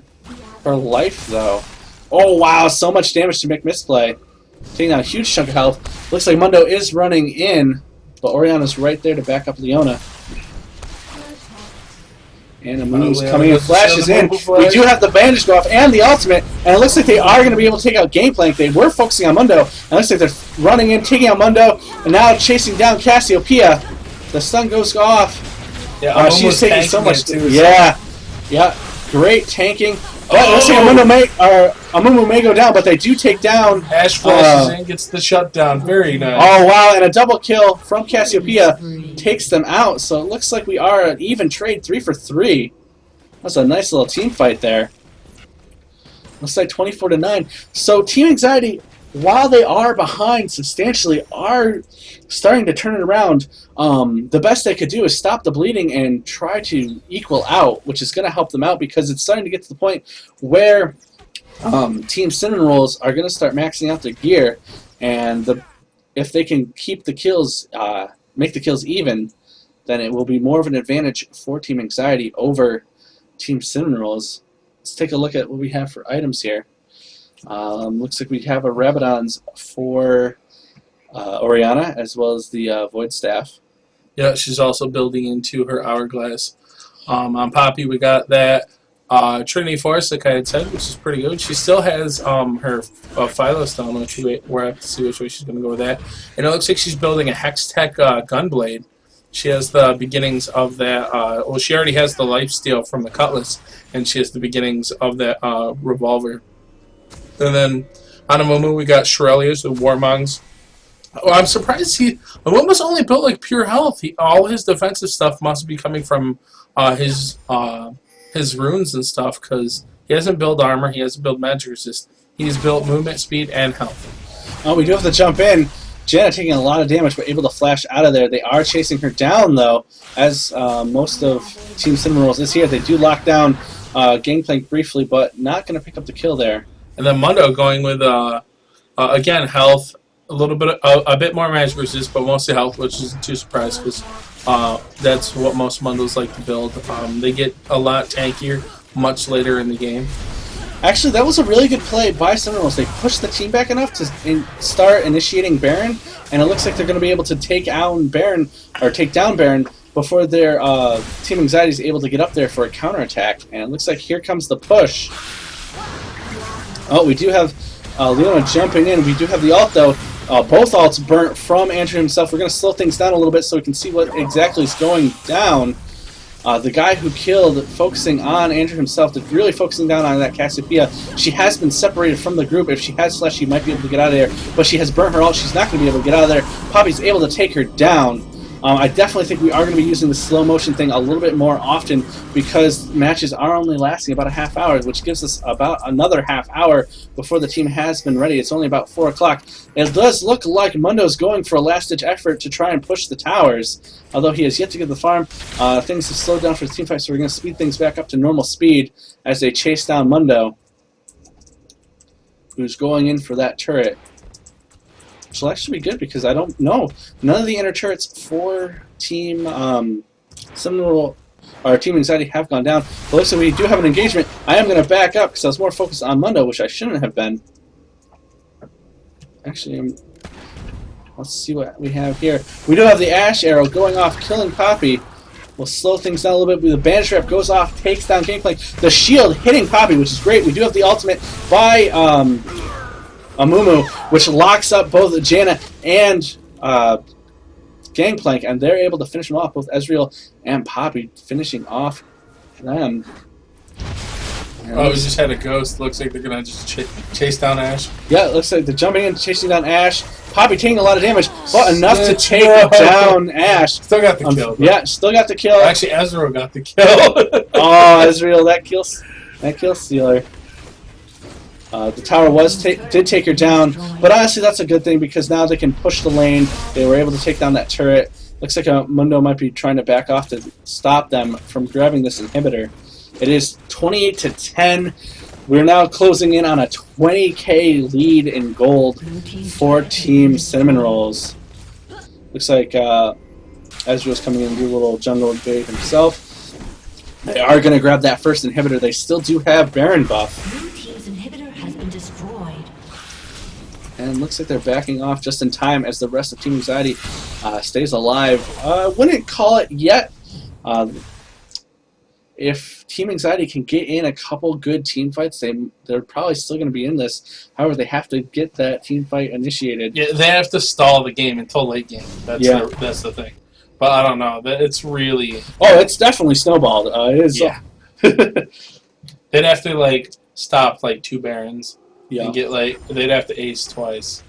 her life, though. Oh, wow, so much damage to make misplay. Taking down a huge chunk of health. Looks like Mundo is running in, but Oriana's right there to back up Leona. And Amunu's coming in, flashes in. We do have the bandage go off and the ultimate, and it looks like they are going to be able to take out Gangplank. They were focusing on Mundo, and it looks like they're running in, taking out Mundo, and now chasing down Cassiopeia. The stun goes off. Yeah, She's taking so much. too. Yeah, great tanking. But it looks like Amumu may go down, but they do take down. Ash flashes in, gets the shutdown. Very nice. Oh, wow, and a double kill from Cassiopeia takes them out. So it looks like we are an even trade, 3 for 3. That's a nice little team fight there. Looks like 24-9. So Team Anxiety, while they are behind substantially, are starting to turn it around. The best they could do is stop the bleeding and try to equal out, which is going to help them out because it's starting to get to the point where Team Cinnamon Rolls are going to start maxing out their gear, and if they can keep the kills, make the kills even, then it will be more of an advantage for Team Anxiety over Team Cinnamon Rolls. Let's take a look at what we have for items here. Looks like we have a Rabadon's for Oriana, as well as the Void Staff. Yeah, she's also building into her Hourglass. On Poppy, we got that Trinity Force, like I had said, which is pretty good. She still has her Philo Stone, which we're have to see which way she's going to go with that. And it looks like she's building a Hextech Gunblade. She has the beginnings of that. Well, she already has the lifesteal from the Cutlass, and she has the beginnings of that revolver. And then on Amumu, we got Shirelia's, the Warmongs. Oh, I'm surprised Amumu's only built like pure health. All his defensive stuff must be coming from his runes and stuff, because he hasn't built armor, he hasn't built magic resist. He's built movement, speed, and health. Oh, we do have to jump in. Jenna taking a lot of damage, but able to flash out of there. They are chasing her down, though, as most of Team Cinnamon Rolls is here. They do lock down Gangplank briefly, but not going to pick up the kill there. And then Mundo going with, again, health, a bit more magic resist, but mostly health, which isn't too surprised, because that's what most Mundos like to build. They get a lot tankier much later in the game. Actually, that was a really good play by Cinnamon Rolls. They pushed the team back enough to start initiating Baron, and it looks like they're going to be able to take down Baron before their Team Anxiety is able to get up there for a counterattack. And it looks like here comes the push. Oh, we do have Leona jumping in. We do have the ult, though. Both ults burnt from Andrew himself. We're going to slow things down a little bit so we can see what exactly is going down. The guy who killed, focusing on Andrew himself, really focusing down on that Cassiopeia. She has been separated from the group. If she has flesh, she might be able to get out of there. But she has burnt her ult. She's not going to be able to get out of there. Poppy's able to take her down. I definitely think we are going to be using the slow motion thing a little bit more often because matches are only lasting about a half hour, which gives us about another half hour before the team has been ready. It's only about 4 o'clock. It does look like Mundo's going for a last-ditch effort to try and push the towers, although he has yet to get the farm. Things have slowed down for the team fight, so we're going to speed things back up to normal speed as they chase down Mundo, who's going in for that turret. Which will actually be good because I don't know. None of the inner turrets for Team Seminole or Team Anxiety have gone down. But listen, we do have an engagement. I am going to back up because I was more focused on Mundo, which I shouldn't have been. Actually, let's see what we have here. We do have the Ash Arrow going off, killing Poppy. We'll slow things down a little bit. The Bandage Trap goes off, takes down Gangplank. The shield hitting Poppy, which is great. We do have the ultimate by Amumu, which locks up both Janna and Gangplank, and they're able to finish them off, both Ezreal and Poppy finishing off them. And Oh, we just had a ghost. Looks like they're going to just chase down Ash. yeah, it looks like they're jumping in, chasing down Ash. Poppy taking a lot of damage, but enough to take down Ash. Still got the kill. Yeah, still got the kill. Actually, Ezreal got the kill. Oh, Ezreal, that kill stealer. The tower did take her down, but honestly that's a good thing because now they can push the lane. They were able to take down that turret. Looks like Mundo might be trying to back off to stop them from grabbing this inhibitor. It is 28-10. We're now closing in on a 20k lead in gold for Team Cinnamon Rolls. Looks like Ezreal's coming in to do a little jungle invade himself. They are going to grab that first inhibitor. They still do have Baron buff. And looks like they're backing off just in time as the rest of Team Anxiety stays alive. Wouldn't call it yet. If Team Anxiety can get in a couple good team fights, they're probably still going to be in this. However, they have to get that team fight initiated. Yeah, they have to stall the game until late game. That's the thing. But I don't know. It's really... Oh, it's definitely snowballed. It is. Yeah. They'd have to, stop, 2 Barons. Yeah. And get, they'd have to ace twice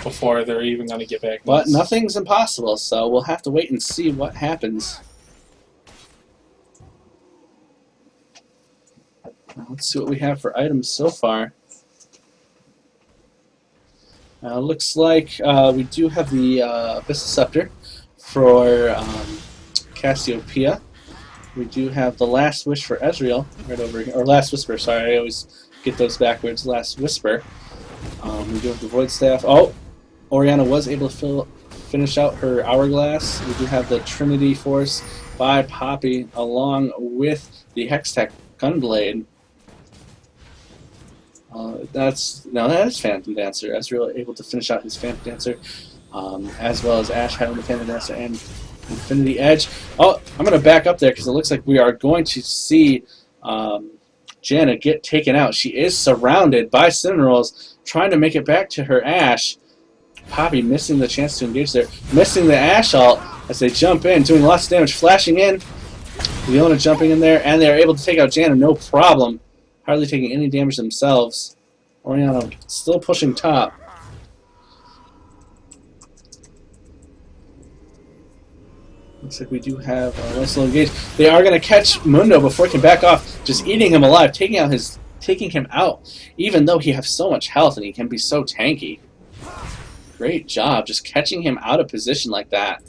before they're even going to get back. But nothing's impossible, so we'll have to wait and see what happens. Now, let's see what we have for items so far. Looks like we do have the Abyssal Scepter for Cassiopeia. We do have the Last Wish for Ezreal right over here. Or Last Whisper, sorry. I always get those backwards. Last Whisper. We do have the Void Staff. Oh! Orianna was able to finish out her Hourglass. We do have the Trinity Force by Poppy along with the Hextech Gunblade. That is Phantom Dancer. Ezreal able to finish out his Phantom Dancer, as well as Ash having the Phantom Dancer and Infinity Edge. Oh, I'm going to back up there because it looks like we are going to see Janna get taken out. She is surrounded by Cinnamon Rolls, trying to make it back to her Ash. Poppy missing the chance to engage there, missing the Ash ult as they jump in, doing lots of damage, flashing in. Leona jumping in there, and they are able to take out Janna, no problem. Hardly taking any damage themselves. Orianna still pushing top. Looks like we do have a nice little engage. They are going to catch Mundo before he can back off, just eating him alive, taking him out, even though he has so much health and he can be so tanky. Great job, just catching him out of position like that.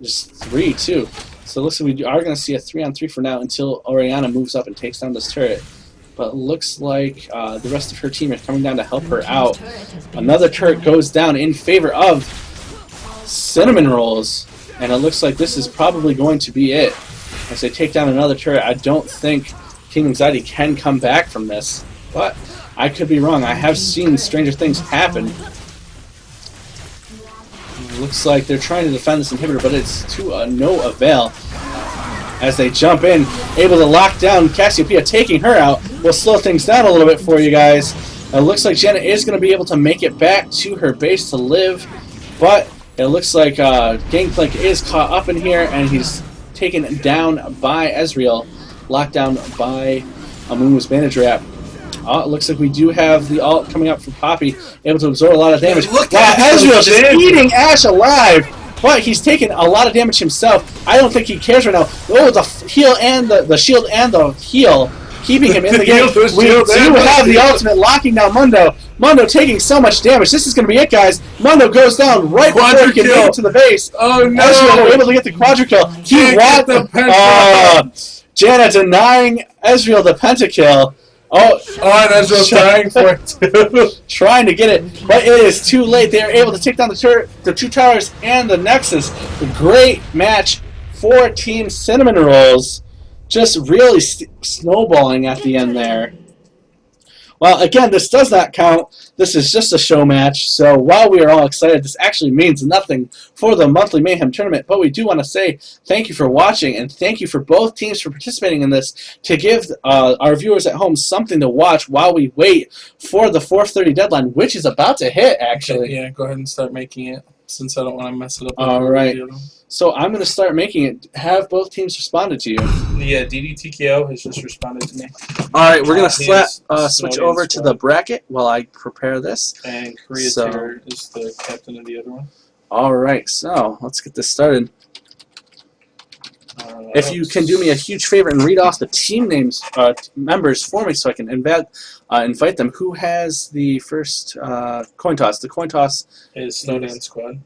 Just 3, too. So it looks like we are going to see a 3-on-3 for now until Orianna moves up and takes down this turret. But it looks like the rest of her team is coming down to help her out. Another turret goes down in favor of Cinnamon Rolls. And it looks like this is probably going to be it. As they take down another turret, I don't think Team Anxiety can come back from this. But I could be wrong. I have seen stranger things happen. It looks like they're trying to defend this inhibitor, but it's to no avail. As they jump in, able to lock down Cassiopeia, taking her out. We'll slow things down a little bit for you guys. It looks like Janna is going to be able to make it back to her base to live, but it looks like Gangplank is caught up in here, and he's taken down by Ezreal, locked down by Amumu's Bandage Wrap. It looks like we do have the ult coming up from Poppy, able to absorb a lot of damage. Look wow, at Ezreal just eating Ash alive! but he's taking a lot of damage himself. I don't think he cares right now. Oh, the heal and the shield and the heal, keeping him in the game. We do have the ultimate locking down Mundo. Mundo taking so much damage. This is going to be it, guys. Mundo goes down right before he can make it to the base. Oh no! Ezreal able to get the quadra-kill. He wants the Janna denying Ezreal the pentakill. Oh, and Ezreal's dying for it too. Trying to get it, but it is too late. They are able to take down the two towers and the Nexus. A great match for Team Sinnamon Rolls. Just really snowballing at the end there. Well, again, this does not count. This is just a show match. So while we are all excited, this actually means nothing for the Monthly Mayhem tournament. But we do want to say thank you for watching, and thank you for both teams for participating in this to give our viewers at home something to watch while we wait for the 4:30 deadline, which is about to hit, actually. Yeah, go ahead and start making it, since I don't want to mess it up. All right. So I'm going to start making it. Have both teams responded to you? Yeah, DDTKO has just responded to me. All right, we're going to switch over to the bracket while I prepare this. And Creator is the captain of the other one. All right, so let's get this started. If you can do me a huge favor and read off the team names, members for me, so I can invite them. Who has the first coin toss? The coin toss is Snowdan Squad.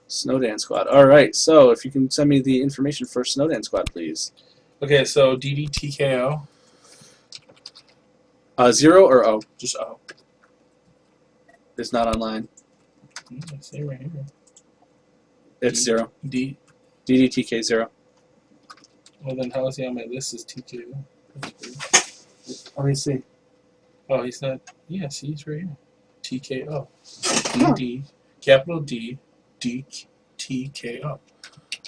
Snowdan Squad. All right, so if you can send me the information for Snowdan Squad, please. Okay, so DDTKO. 0 or O? Just O. It's not online. I see right here. It's 0. D. DDTK 0. Well, then how is he on my list as TKO? Let me see. Oh, he's not. Yes, he's right here. TKO. DD. Capital D. DTKO.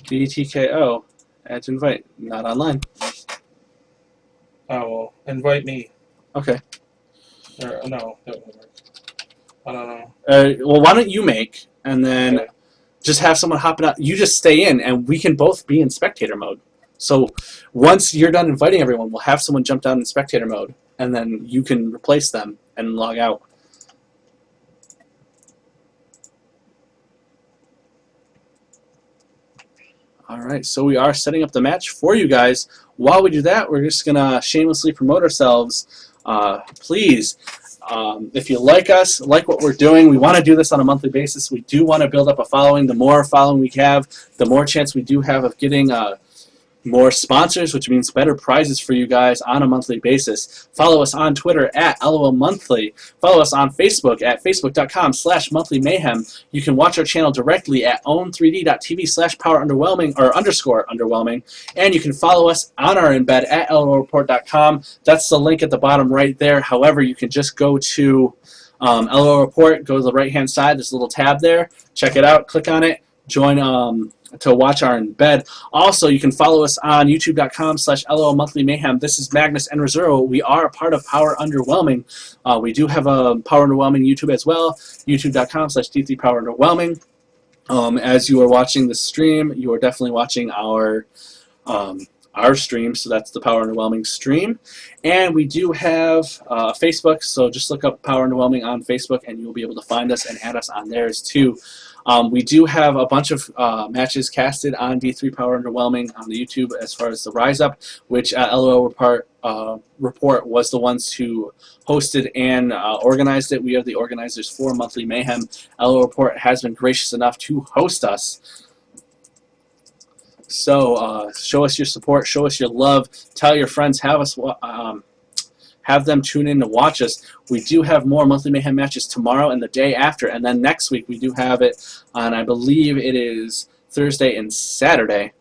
DTKO. Add to invite. Not online. Oh, well, invite me. Okay. Or, no, that won't work. I don't know. Well, why don't you make, and then just have someone hop it out. You just stay in, and we can both be in spectator mode. So once you're done inviting everyone, we'll have someone jump down in spectator mode, and then you can replace them and log out. All right, so we are setting up the match for you guys. While we do that, we're just going to shamelessly promote ourselves. Please, if you like us, like what we're doing, we want to do this on a monthly basis. We do want to build up a following. The more following we have, the more chance we do have of getting more sponsors, which means better prizes for you guys on a monthly basis. Follow us on Twitter at LOLmonthly. Follow us on Facebook at facebook.com/monthlymayhem. You can watch our channel directly at own3d.tv/power_underwhelming or _underwhelming. And you can follow us on our embed at lolreport.com. That's the link at the bottom right there. However, you can just go to LOL Report, go to the right-hand side. There's a little tab there. Check it out. Click on it. Join to watch our embed. Also, you can follow us on youtube.com/LOLmonthlymayhem. This is Magnus and Reservo. We are a part of Power Underwhelming. We do have a Power Underwhelming YouTube as well, youtube.com/d3powerunderwhelming. As you are watching the stream, you are definitely watching our stream, so that's the Power Underwhelming stream. And we do have Facebook, so just look up Power Underwhelming on Facebook and you'll be able to find us and add us on theirs too. We do have a bunch of matches casted on D3 Power Underwhelming on the YouTube as far as the Rise Up, which LOL Report was the ones who hosted and organized it. We are the organizers for Monthly Mayhem. LOL Report has been gracious enough to host us. So show us your support, show us your love, tell your friends, have them tune in to watch us. We do have more Monthly Mayhem matches tomorrow and the day after, and then next week we do have it on, I believe it is Thursday and Saturday.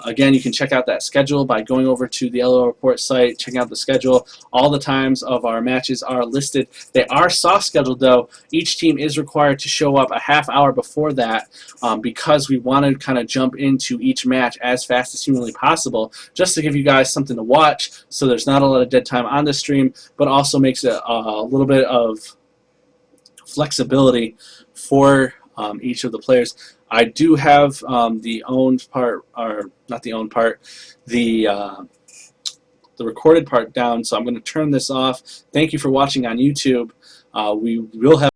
Again, you can check out that schedule by going over to the LO Report site, checking out the schedule. All the times of our matches are listed. They are soft scheduled though. Each team is required to show up a half hour before that because we want to kind of jump into each match as fast as humanly possible, just to give you guys something to watch so there's not a lot of dead time on the stream, but also makes it a little bit of flexibility for each of the players. I do have the owned part, or not the owned part, the recorded part down, so I'm going to turn this off. Thank you for watching on YouTube. We will have